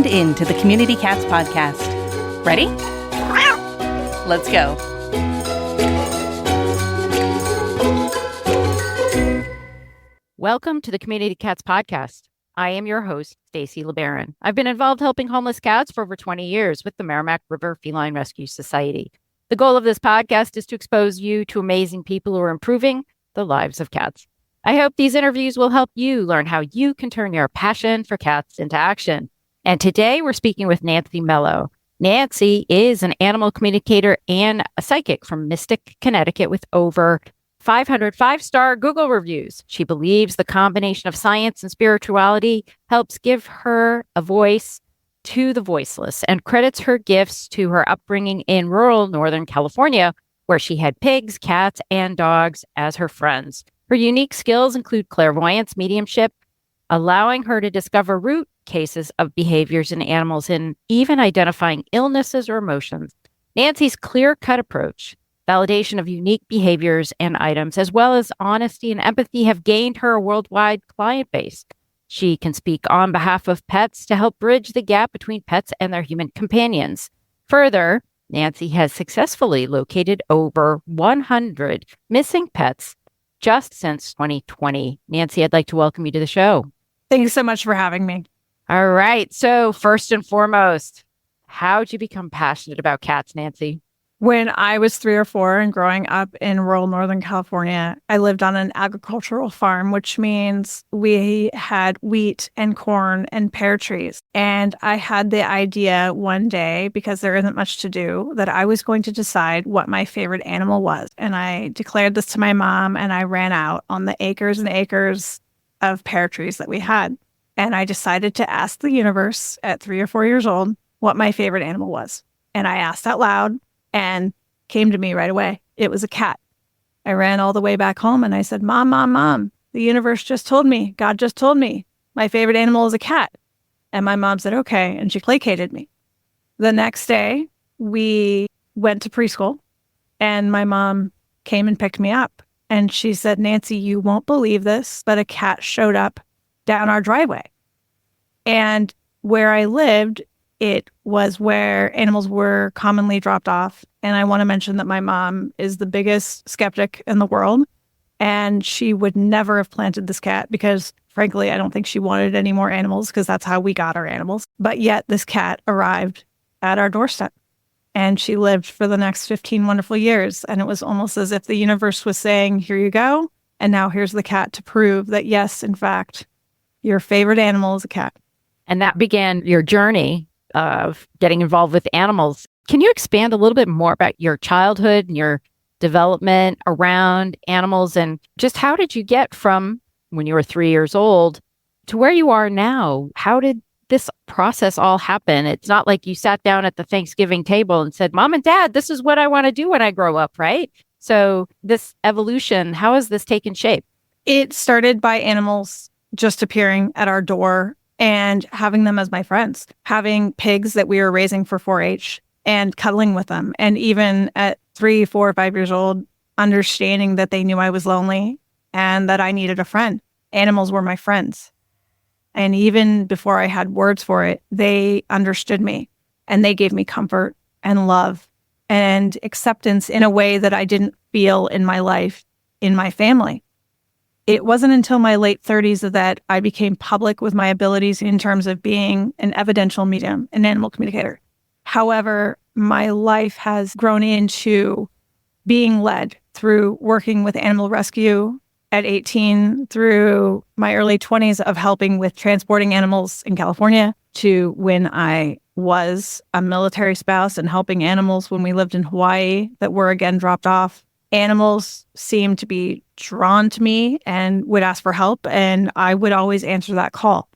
tuned in to the Community Cats podcast. Ready? Let's go. Welcome to the Community Cats podcast. I am your host, Stacy LeBaron. I've been involved helping homeless cats for over 20 years with the Merrimack River Feline Rescue Society. The goal of this podcast is to expose you to amazing people who are improving the lives of cats. I hope these interviews will help you learn how you can turn your passion for cats into action. And today we're speaking with Nancy Mello. Nancy is an animal communicator and a psychic from Mystic, Connecticut with over 500 five-star Google reviews. She believes the combination of science and spirituality helps give her a voice to the voiceless and credits her gifts to her upbringing in rural Northern California, where she had pigs, cats, and dogs as her friends. Her unique skills include clairvoyance, mediumship, allowing her to discover root cases of behaviors in animals and even identifying illnesses or emotions. Nancy's clear-cut approach, validation of unique behaviors and items, as well as honesty and empathy have gained her a worldwide client base. She can speak on behalf of pets to help bridge the gap between pets and their human companions. Further, Nancy has successfully located over 100 missing pets just since 2020. Nancy, I'd like to welcome you to the show. Thank you so much for having me. All right. So first and foremost, how'd you become passionate about cats, Nancy? When I was 3 or 4 and growing up in rural Northern California, I lived on an agricultural farm, which means we had wheat and corn and pear trees. And I had the idea one day, because there isn't much to do, that I was going to decide what my favorite animal was. And I declared this to my mom, and I ran out on the acres and acres of pear trees that we had. And I decided to ask the universe at 3 or 4 years old what my favorite animal was. And I asked out loud, and came to me right away. It was a cat. I ran all the way back home and I said, Mom, the universe just told me, God just told me, my favorite animal is a cat. And my mom said, okay. And she placated me. The next day, we went to preschool and my mom came and picked me up. And she said, Nancy, you won't believe this, but a cat showed up down our driveway. And where I lived, it was where animals were commonly dropped off. And I want to mention that my mom is the biggest skeptic in the world. And she would never have planted this cat because, frankly, I don't think she wanted any more animals because that's how we got our animals. But yet this cat arrived at our doorstep. And she lived for the next 15 wonderful years. And it was almost as if the universe was saying, here you go. And now here's the cat to prove that, yes, in fact, your favorite animal is a cat. And that began your journey of getting involved with animals. Can you expand a little bit more about your childhood and your development around animals, and just how did you get from when you were 3 years old to where you are now? How did this process all happen? It's not like you sat down at the Thanksgiving table and said, Mom and Dad, this is what I want to do when I grow up, right? So this evolution, how has this taken shape? It started by animals just appearing at our door and having them as my friends, having pigs that we were raising for 4-H and cuddling with them. And even at 3, 4, 5 years old, understanding that they knew I was lonely and that I needed a friend. Animals were my friends. And even before I had words for it, they understood me and they gave me comfort and love and acceptance in a way that I didn't feel in my life, in my family. It wasn't until my late 30s that I became public with my abilities in terms of being an evidential medium, an animal communicator. However, my life has grown into being led through working with animal rescue at 18, through my early 20s of helping with transporting animals in California, to when I was a military spouse and helping animals when we lived in Hawaii that were again dropped off. Animals seemed to be drawn to me and would ask for help, and I would always answer that call.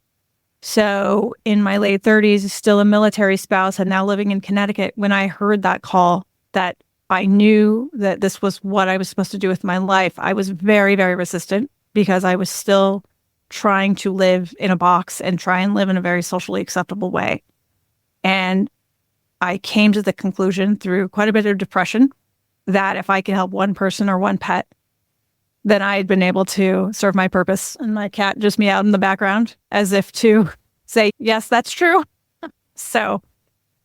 So in my late 30s, still a military spouse and now living in Connecticut, when I heard that call, that I knew that this was what I was supposed to do with my life, I was very, very resistant because I was still trying to live in a box and try and live in a very socially acceptable way. And I came to the conclusion through quite a bit of depression that if I could help one person or one pet, then I had been able to serve my purpose. And my cat just meowed in the background as if to say, yes, that's true. So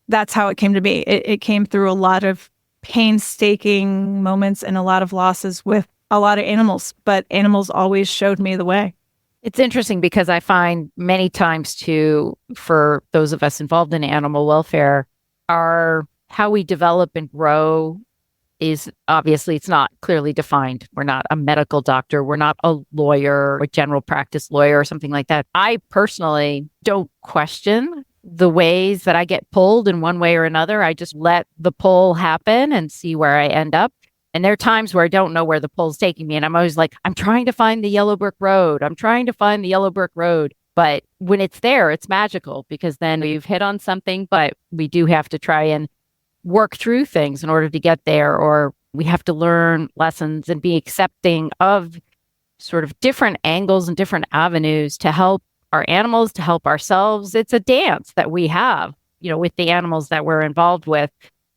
that's how it came to be. It came through a lot of painstaking moments and a lot of losses with a lot of animals, but animals always showed me the way. It's interesting because I find many times too, for those of us involved in animal welfare, how we develop and grow is obviously, it's not clearly defined. We're not a medical doctor. We're not a lawyer, a general practice lawyer or something like that. I personally don't question the ways that I get pulled in one way or another. I just let the pull happen and see where I end up. And there are times where I don't know where the pull's taking me. And I'm always like, I'm trying to find the yellow brick road. I'm trying to find the yellow brick road. But when it's there, it's magical because then we've hit on something, but we do have to try and work through things in order to get there, or we have to learn lessons and be accepting of sort of different angles and different avenues to help our animals, to help ourselves. It's a dance that we have, with the animals that we're involved with,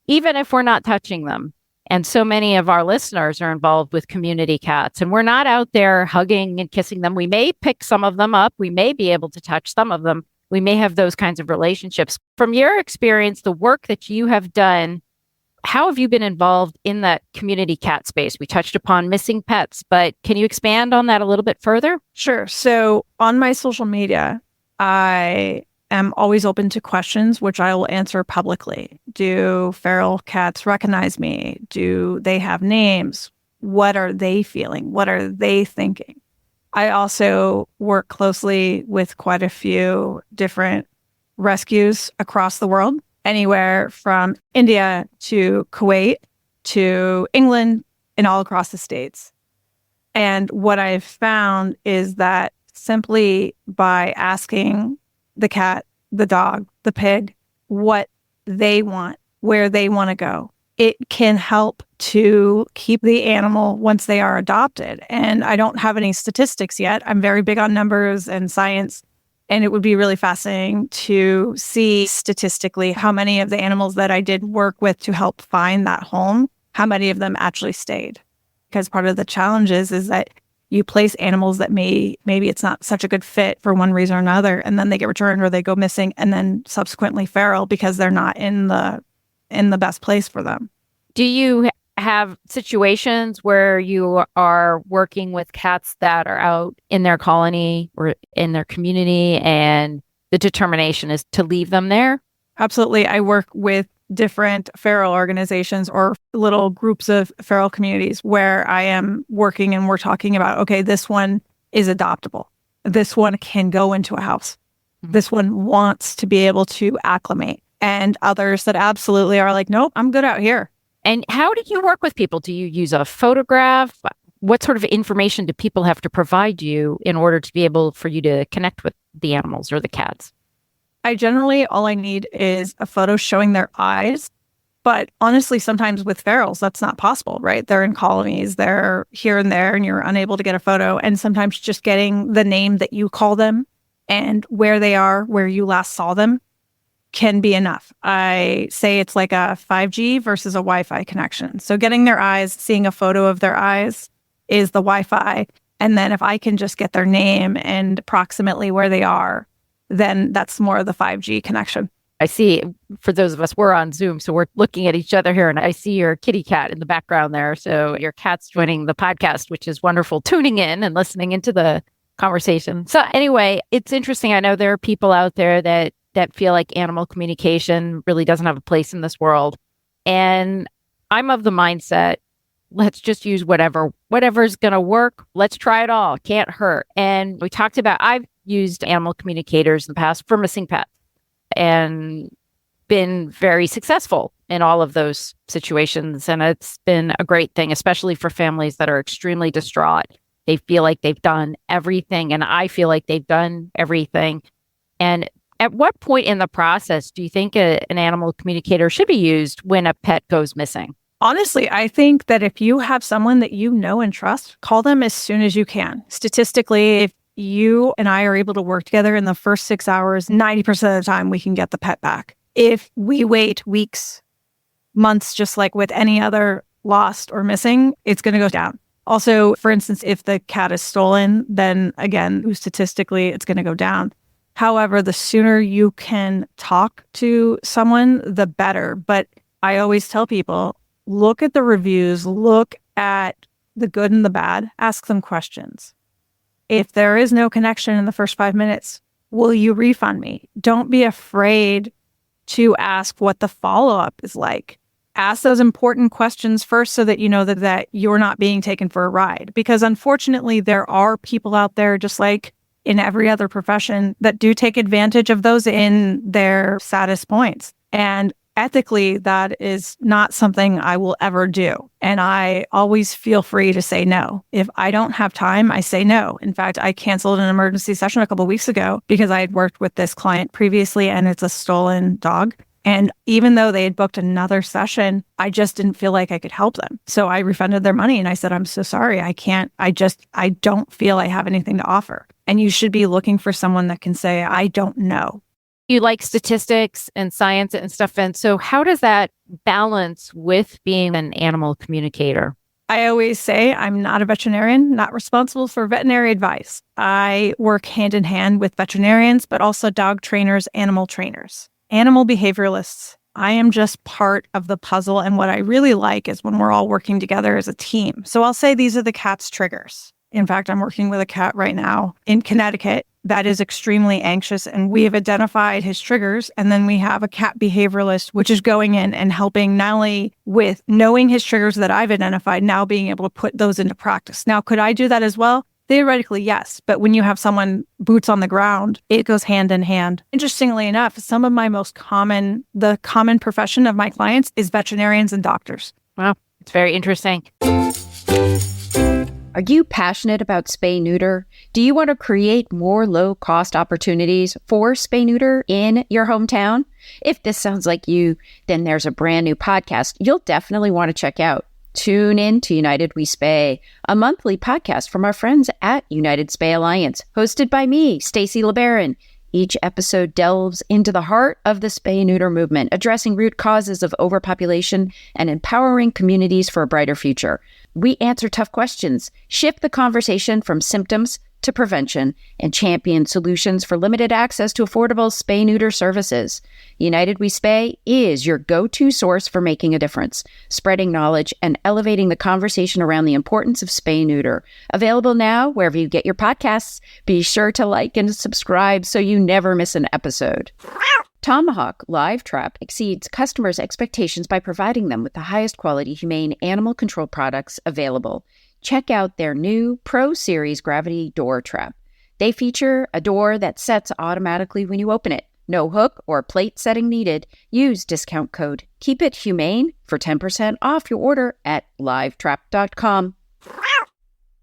even if we're not touching them. And so many of our listeners are involved with community cats, and we're not out there hugging and kissing them. We may pick some of them up. We may be able to touch some of them. We may have those kinds of relationships. From your experience, the work that you have done, how have you been involved in that community cat space? We touched upon missing pets, but can you expand on that a little bit further? Sure. So on my social media, I am always open to questions, which I will answer publicly. Do feral cats recognize me? Do they have names? What are they feeling? What are they thinking? I also work closely with quite a few different rescues across the world, anywhere from India to Kuwait to England and all across the States. And what I've found is that simply by asking the cat, the dog, the pig, what they want, where they want to go, it can help to keep the animal once they are adopted. And I don't have any statistics yet. I'm very big on numbers and science. And it would be really fascinating to see statistically how many of the animals that I did work with to help find that home, how many of them actually stayed. Because part of the challenge is that you place animals that maybe it's not such a good fit for one reason or another, and then they get returned or they go missing and then subsequently feral because they're not in the best place for them. Do you have situations where you are working with cats that are out in their colony or in their community and the determination is to leave them there? Absolutely. I work with different feral organizations or little groups of feral communities where I am working and we're talking about, okay, this one is adoptable. This one can go into a house. Mm-hmm. This one wants to be able to acclimate. And others that absolutely are like, nope, I'm good out here. And how do you work with people? Do you use a photograph? What sort of information do people have to provide you in order to be able for you to connect with the animals or the cats? All I need is a photo showing their eyes. But honestly, sometimes with ferals, that's not possible, right? They're in colonies, they're here and there, and you're unable to get a photo. And sometimes just getting the name that you call them and where they are, where you last saw them, can be enough. I say it's like a 5G versus a Wi-Fi connection. So getting their eyes, seeing a photo of their eyes is the Wi-Fi. And then if I can just get their name and approximately where they are, then that's more of the 5G connection. I see, for those of us, we're on Zoom, so we're looking at each other here, and I see your kitty cat in the background there. So your cat's joining the podcast, which is wonderful, tuning in and listening into the conversation. So anyway, it's interesting. I know there are people out there that feel like animal communication really doesn't have a place in this world. And I'm of the mindset, let's just use whatever's going to work. Let's try it all. Can't hurt. And we talked about, I've used animal communicators in the past for missing pets and been very successful in all of those situations. And it's been a great thing, especially for families that are extremely distraught. They feel like they've done everything, and I feel like they've done everything. And at what point in the process do you think an animal communicator should be used when a pet goes missing? Honestly, I think that if you have someone that you know and trust, call them as soon as you can. Statistically, if you and I are able to work together in the first 6 hours, 90% of the time we can get the pet back. If we wait weeks, months, just like with any other lost or missing, it's going to go down. Also, for instance, if the cat is stolen, then again, statistically, it's going to go down. However, the sooner you can talk to someone, the better. But I always tell people, look at the reviews, look at the good and the bad, ask them questions. If there is no connection in the first 5 minutes, will you refund me? Don't be afraid to ask what the follow-up is like. Ask those important questions first so that you know that you're not being taken for a ride. Because unfortunately, there are people out there, just like in every other profession, that do take advantage of those in their saddest points. And ethically, that is not something I will ever do. And I always feel free to say no. If I don't have time, I say no. In fact, I canceled an emergency session a couple of weeks ago because I had worked with this client previously and it's a stolen dog. And even though they had booked another session, I just didn't feel like I could help them. So I refunded their money and I said, I'm so sorry. I don't feel I have anything to offer. And you should be looking for someone that can say, I don't know. You like statistics and science and stuff. And so how does that balance with being an animal communicator? I always say I'm not a veterinarian, not responsible for veterinary advice. I work hand in hand with veterinarians, but also dog trainers, animal trainers, animal behaviorists. I am just part of the puzzle. And what I really like is when we're all working together as a team. So I'll say these are the cat's triggers. In fact, I'm working with a cat right now in Connecticut that is extremely anxious, and we have identified his triggers. And then we have a cat behaviorist, which is going in and helping not only with knowing his triggers that I've identified, now being able to put those into practice. Now, could I do that as well? Theoretically, yes. But when you have someone boots on the ground, it goes hand in hand. Interestingly enough, some of my the common profession of my clients is veterinarians and doctors. Wow, it's very interesting. Are you passionate about spay-neuter? Do you want to create more low-cost opportunities for spay-neuter in your hometown? If this sounds like you, then there's a brand new podcast you'll definitely want to check out. Tune in to United We Spay, a monthly podcast from our friends at United Spay Alliance, hosted by me, Stacy LeBaron. Each episode delves into the heart of the spay-neuter movement, addressing root causes of overpopulation and empowering communities for a brighter future. We answer tough questions, shift the conversation from symptoms to prevention, and champion solutions for limited access to affordable spay-neuter services. United We Spay is your go-to source for making a difference, spreading knowledge, and elevating the conversation around the importance of spay-neuter. Available now wherever you get your podcasts. Be sure to like and subscribe so you never miss an episode. Tomahawk Live Trap exceeds customers' expectations by providing them with the highest quality humane animal control products available. Check out their new Pro Series Gravity Door Trap. They feature a door that sets automatically when you open it. No hook or plate setting needed. Use discount code Keep It Humane for 10% off your order at livetrap.com.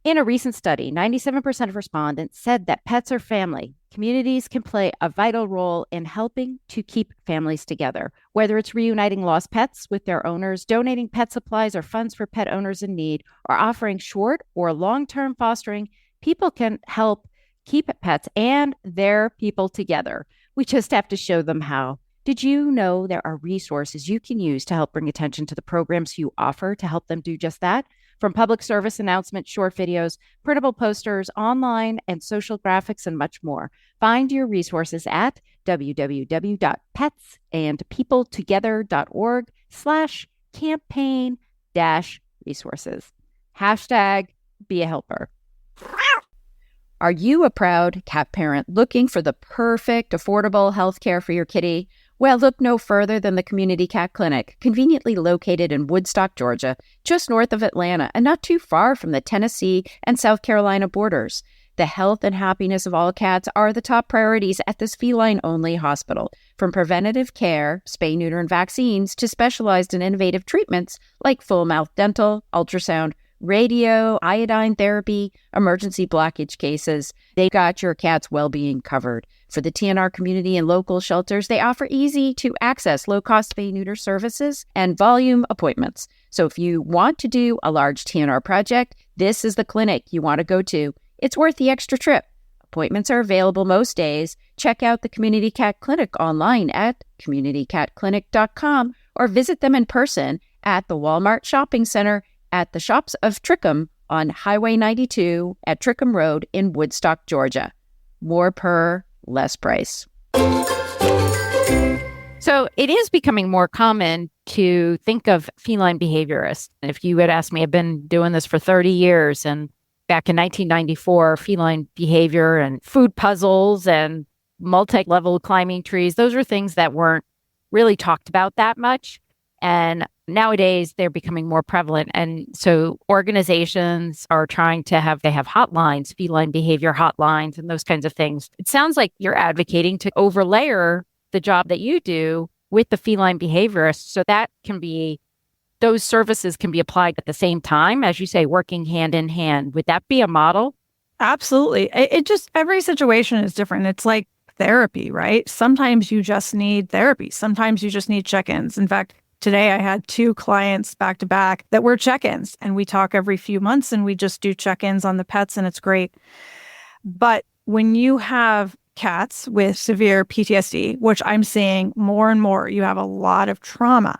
In a recent study, 97% of respondents said that pets are family. Communities can play a vital role in helping to keep families together, whether it's reuniting lost pets with their owners, donating pet supplies or funds for pet owners in need, or offering short or long-term fostering. People can help keep pets and their people together. We just have to show them how. Did you know there are resources you can use to help bring attention to the programs you offer to help them do just that? From public service announcements, short videos, printable posters, online and social graphics, and much more. Find your resources at www.petsandpeopletogether.org/campaign-resources. #be a helper. Are you a proud cat parent looking for the perfect, affordable health care for your kitty? Well, look no further than the Community Cat Clinic, conveniently located in Woodstock, Georgia, just north of Atlanta and not too far from the Tennessee and South Carolina borders. The health and happiness of all cats are the top priorities at this feline-only hospital. From preventative care, spay, neuter, and vaccines to specialized and innovative treatments like full-mouth dental, ultrasound, radio, iodine therapy, emergency blockage cases. They got your cat's well-being covered. For the TNR community and local shelters, they offer easy-to-access, low-cost spay-neuter services and volume appointments. So if you want to do a large TNR project, this is the clinic you want to go to. It's worth the extra trip. Appointments are available most days. Check out the Community Cat Clinic online at communitycatclinic.com or visit them in person at the Walmart Shopping Center at the Shops of Trickham on Highway 92 at Trickham Road in Woodstock, Georgia. More purr, less price. So it is becoming more common to think of feline behaviorists. If you had asked me, I've been doing this for 30 years, and back in 1994, feline behavior and food puzzles and multi-level climbing trees, those are things that weren't really talked about that much. And nowadays they're becoming more prevalent. And so organizations are trying to they have hotlines, feline behavior hotlines, and those kinds of things. It sounds like you're advocating to overlayer the job that you do with the feline behaviorist. So that those services can be applied at the same time, as you say, working hand in hand. Would that be a model? Absolutely. It just, every situation is different. It's like therapy, right? Sometimes you just need therapy. Sometimes you just need check-ins. In fact, today I had 2 clients back to back that were check-ins, and we talk every few months and we just do check-ins on the pets, and it's great. But when you have cats with severe PTSD, which I'm seeing more and more, you have a lot of trauma.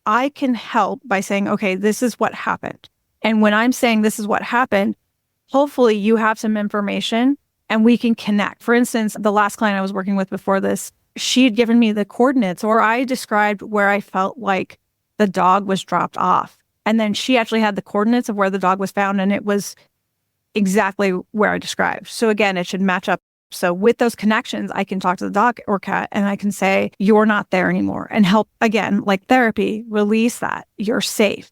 I can help by saying, okay, this is what happened. And when I'm saying this is what happened, hopefully you have some information and we can connect. For instance, the last client I was working with before this, she'd given me the coordinates, or I described where I felt like the dog was dropped off. And then she actually had the coordinates of where the dog was found, and it was exactly where I described. So again, it should match up. So with those connections, I can talk to the dog or cat and I can say, you're not there anymore, and help, again, like therapy, release that. You're safe.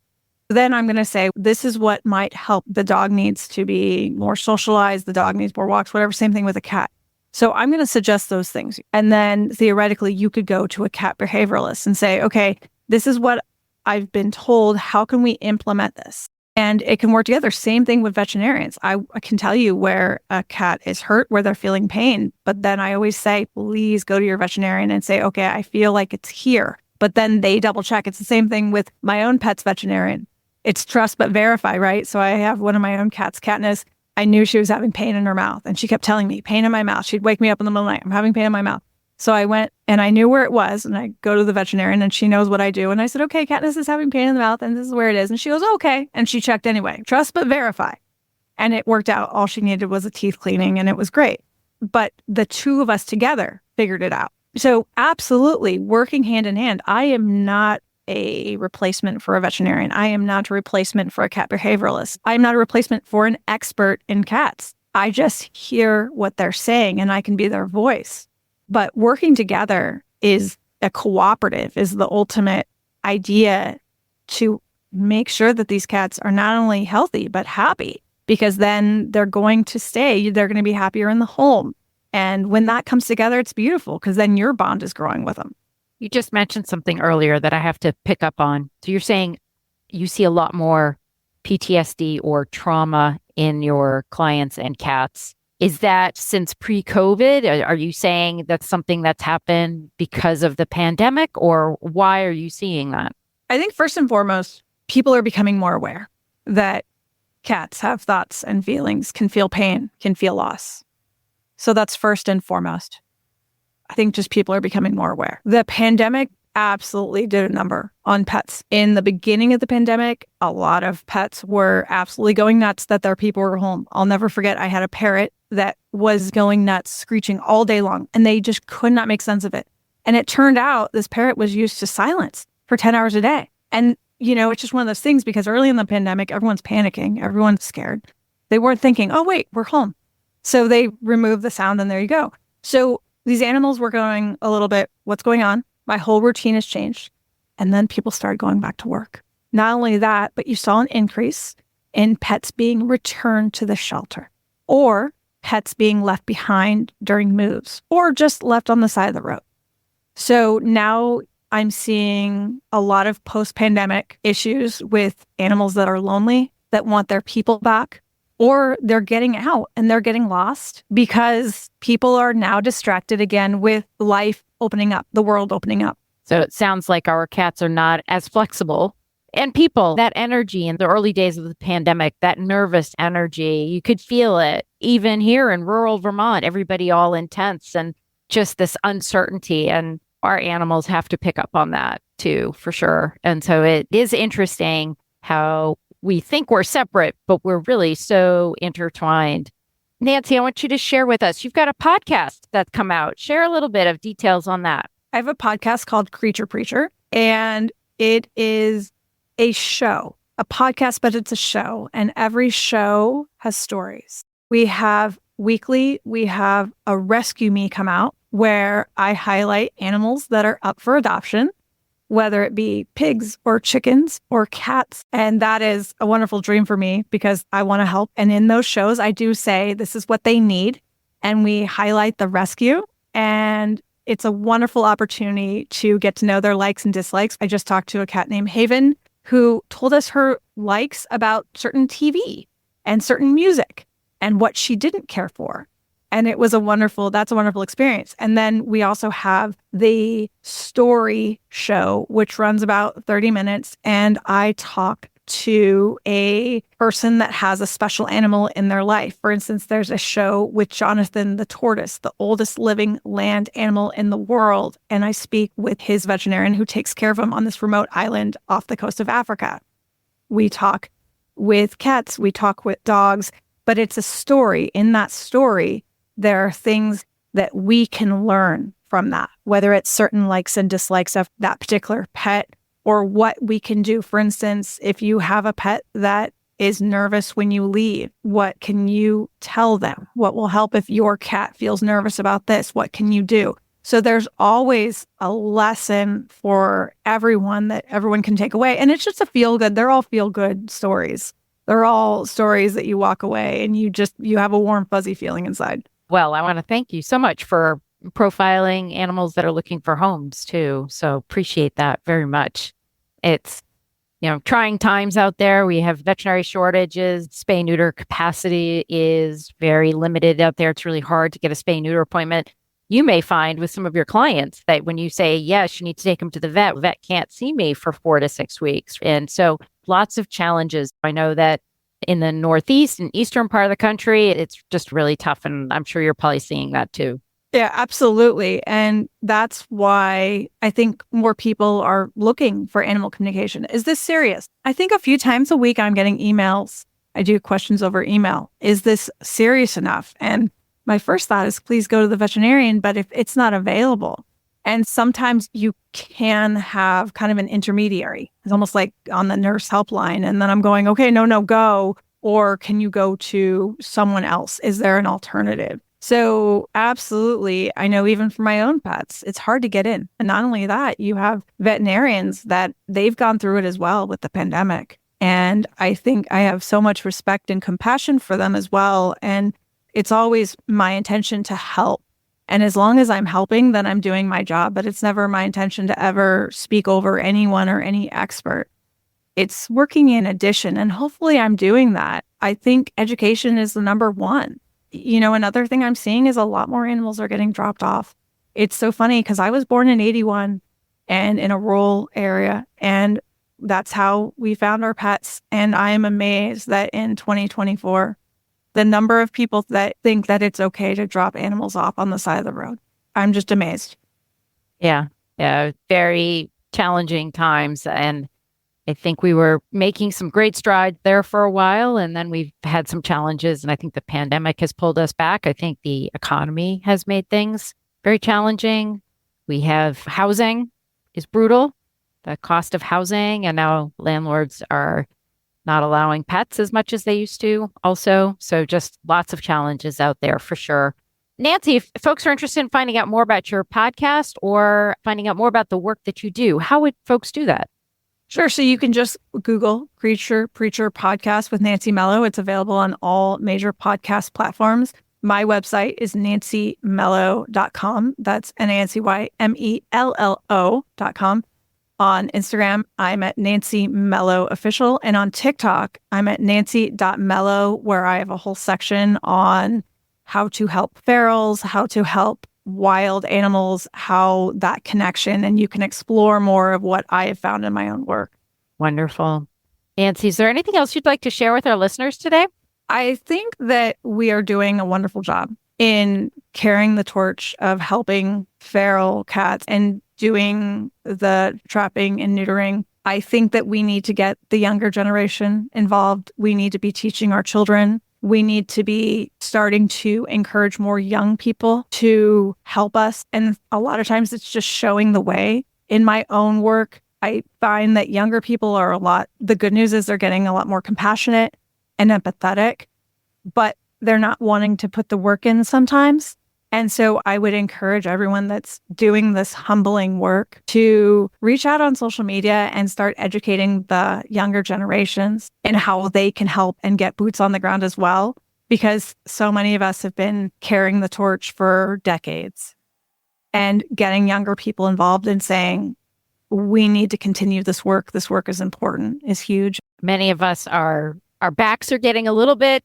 Then I'm going to say, this is what might help. The dog needs to be more socialized. The dog needs more walks, whatever. Same thing with a cat. So I'm going to suggest those things. And then theoretically, you could go to a cat behavioralist and say, okay, this is what I've been told. How can we implement this? And it can work together. Same thing with veterinarians. I can tell you where a cat is hurt, where they're feeling pain. But then I always say, please go to your veterinarian and say, okay, I feel like it's here. But then they double check. It's the same thing with my own pet's veterinarian. It's trust but verify, right? So I have one of my own cats, Katniss. I knew she was having pain in her mouth, and she kept telling me, pain in my mouth. She'd wake me up in the middle of the night. I'm having pain in my mouth. So I went and I knew where it was, and I go to the veterinarian and she knows what I do. And I said, okay, Katniss is having pain in the mouth and this is where it is. And she goes, okay. And she checked anyway. Trust but verify. And it worked out. All she needed was a teeth cleaning and it was great. But the 2 of us together figured it out. So absolutely working hand in hand. I am not a replacement for a veterinarian. I am not a replacement for a cat behavioralist. I am not a replacement for an expert in cats. I just hear what they're saying and I can be their voice. But working together is a cooperative, is the ultimate idea to make sure that these cats are not only healthy, but happy, because then they're going to stay. They're going to be happier in the home. And when that comes together, it's beautiful because then your bond is growing with them. You just mentioned something earlier that I have to pick up on. So you're saying you see a lot more PTSD or trauma in your clients and cats. Is that since pre-COVID? Are you saying that's something that's happened because of the pandemic, or why are you seeing that? I think first and foremost, people are becoming more aware that cats have thoughts and feelings, can feel pain, can feel loss. So that's first and foremost. I think just people are becoming more aware. The pandemic absolutely did a number on pets. In the beginning of the pandemic, a lot of pets were absolutely going nuts that their people were home. I'll never forget, I had a parrot that was going nuts, screeching all day long, and they just could not make sense of it. And it turned out this parrot was used to silence for 10 hours a day. And, it's just one of those things, because early in the pandemic, everyone's panicking, everyone's scared. They weren't thinking, oh, wait, we're home. So they removed the sound and there you go. So these animals were going a little bit, what's going on? My whole routine has changed. And then people started going back to work. Not only that, but you saw an increase in pets being returned to the shelter, or pets being left behind during moves, or just left on the side of the road. So now I'm seeing a lot of post-pandemic issues with animals that are lonely, that want their people back, or they're getting out and they're getting lost because people are now distracted again with life opening up, the world opening up. So it sounds like our cats are not as flexible. And people, that energy in the early days of the pandemic, that nervous energy, you could feel it. Even here in rural Vermont, everybody all intense and just this uncertainty. And our animals have to pick up on that too, for sure. And so it is interesting how we think we're separate, but we're really so intertwined. Nancy, I want you to share with us. You've got a podcast that's come out. Share a little bit of details on that. I have a podcast called Creature Preacher, and it is a show, a podcast, but it's a show. And every show has stories. We have a Rescue Me come out where I highlight animals that are up for adoption, whether it be pigs or chickens or cats. And that is a wonderful dream for me because I want to help. And in those shows, I do say this is what they need. And we highlight the rescue. And it's a wonderful opportunity to get to know their likes and dislikes. I just talked to a cat named Haven who told us her likes about certain TV and certain music and what she didn't care for. And that's a wonderful experience. And then we also have the story show, which runs about 30 minutes. And I talk to a person that has a special animal in their life. For instance, there's a show with Jonathan the tortoise, the oldest living land animal in the world. And I speak with his veterinarian who takes care of him on this remote island off the coast of Africa. We talk with cats, we talk with dogs, but it's a story. In that story, there are things that we can learn from that, whether it's certain likes and dislikes of that particular pet or what we can do. For instance, if you have a pet that is nervous when you leave, what can you tell them? What will help if your cat feels nervous about this? What can you do? So there's always a lesson for everyone that everyone can take away. And it's just a feel good. They're all feel good stories. They're all stories that you walk away and you have a warm, fuzzy feeling inside. Well, I want to thank you so much for profiling animals that are looking for homes too. So appreciate that very much. It's, trying times out there. We have veterinary shortages. Spay-neuter capacity is very limited out there. It's really hard to get a spay-neuter appointment. You may find with some of your clients that when you say, yes, you need to take them to the vet can't see me for 4 to 6 weeks. And so lots of challenges. I know that in the Northeast and eastern part of the country, it's just really tough. And I'm sure you're probably seeing that too. Yeah, absolutely. And that's why I think more people are looking for animal communication. Is this serious? I think a few times a week I'm getting emails. I do questions over email. Is this serious enough? And my first thought is please go to the veterinarian, but if it's not available, and sometimes you can have kind of an intermediary. It's almost like on the nurse helpline. And then I'm going, okay, no, go. Or can you go to someone else? Is there an alternative? So absolutely. I know even for my own pets, it's hard to get in. And not only that, you have veterinarians that they've gone through it as well with the pandemic. And I think I have so much respect and compassion for them as well. And it's always my intention to help. And as long as I'm helping, then I'm doing my job. But it's never my intention to ever speak over anyone or any expert. It's working in addition. And hopefully I'm doing that. I think education is the number one. Another thing I'm seeing is a lot more animals are getting dropped off. It's so funny because I was born in 81 and in a rural area. And that's how we found our pets. And I am amazed that in 2024, the number of people that think that it's okay to drop animals off on the side of the road. I'm just amazed. Yeah. Very challenging times. And I think we were making some great strides there for a while. And then we've had some challenges. And I think the pandemic has pulled us back. I think the economy has made things very challenging. We have housing is brutal, the cost of housing. And now landlords are not allowing pets as much as they used to also. So just lots of challenges out there for sure. Nancy, if folks are interested in finding out more about your podcast or finding out more about the work that you do, how would folks do that? Sure. So you can just Google Creature Preacher Podcast with Nancy Mello. It's available on all major podcast platforms. My website is nancymello.com. That's NancyMello.com. On Instagram, I'm at Nancy Mello Official. And on TikTok, I'm at nancy.mello, where I have a whole section on how to help ferals, how to help wild animals, how that connection, and you can explore more of what I have found in my own work. Wonderful. Nancy, is there anything else you'd like to share with our listeners today? I think that we are doing a wonderful job in carrying the torch of helping feral cats and doing the trapping and neutering. I think that we need to get the younger generation involved. We need to be teaching our children we need to be starting to encourage more young people to help us. And a lot of times it's just showing the way. In my own work, I find that younger people are the good news is they're getting a lot more compassionate and empathetic, but they're not wanting to put the work in sometimes. And so I would encourage everyone that's doing this humbling work to reach out on social media and start educating the younger generations and how they can help and get boots on the ground as well, because so many of us have been carrying the torch for decades. And getting younger people involved and saying, we need to continue this work is important, is huge. Many of us our backs are getting a little bit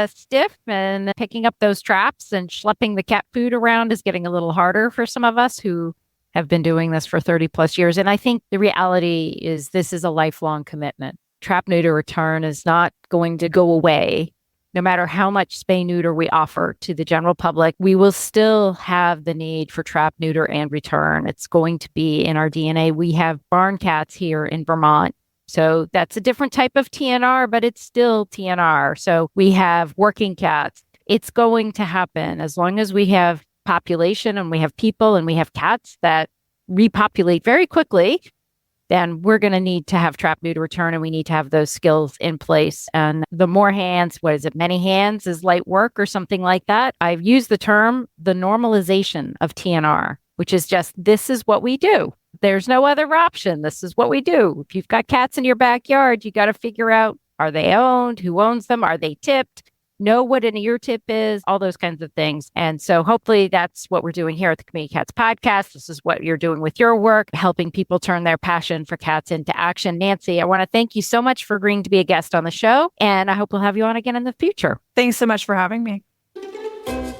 stiff, and picking up those traps and schlepping the cat food around is getting a little harder for some of us who have been doing this for 30 plus years. And I think the reality is this is a lifelong commitment. Trap, neuter, return is not going to go away. No matter how much spay neuter we offer to the general public, we will still have the need for trap, neuter, and return. It's going to be in our DNA. We have barn cats here in Vermont. So that's a different type of TNR, but it's still TNR. So we have working cats. It's going to happen as long as we have population and we have people and we have cats that repopulate very quickly. Then we're going to need to have trap, neuter, return, and we need to have those skills in place. And the more hands, many hands is light work or something like that. I've used the term, the normalization of TNR, which is just, this is what we do. There's no other option. This is what we do. If you've got cats in your backyard, you got to figure out, are they owned? Who owns them? Are they tipped? Know what an ear tip is, all those kinds of things. And so hopefully that's what we're doing here at the Communicators podcast. This is what you're doing with your work, helping people turn their passion for cats into action. Nancy, I want to thank you so much for agreeing to be a guest on the show. And I hope we'll have you on again in the future. Thanks so much for having me.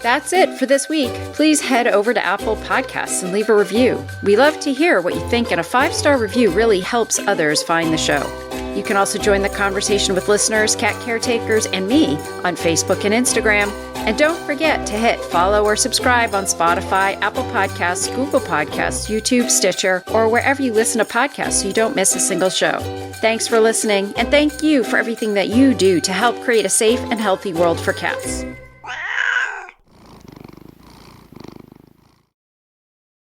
That's it for this week. Please head over to Apple Podcasts and leave a review. We love to hear what you think, and a 5-star review really helps others find the show. You can also join the conversation with listeners, cat caretakers, and me on Facebook and Instagram. And don't forget to hit follow or subscribe on Spotify, Apple Podcasts, Google Podcasts, YouTube, Stitcher, or wherever you listen to podcasts so you don't miss a single show. Thanks for listening, and thank you for everything that you do to help create a safe and healthy world for cats.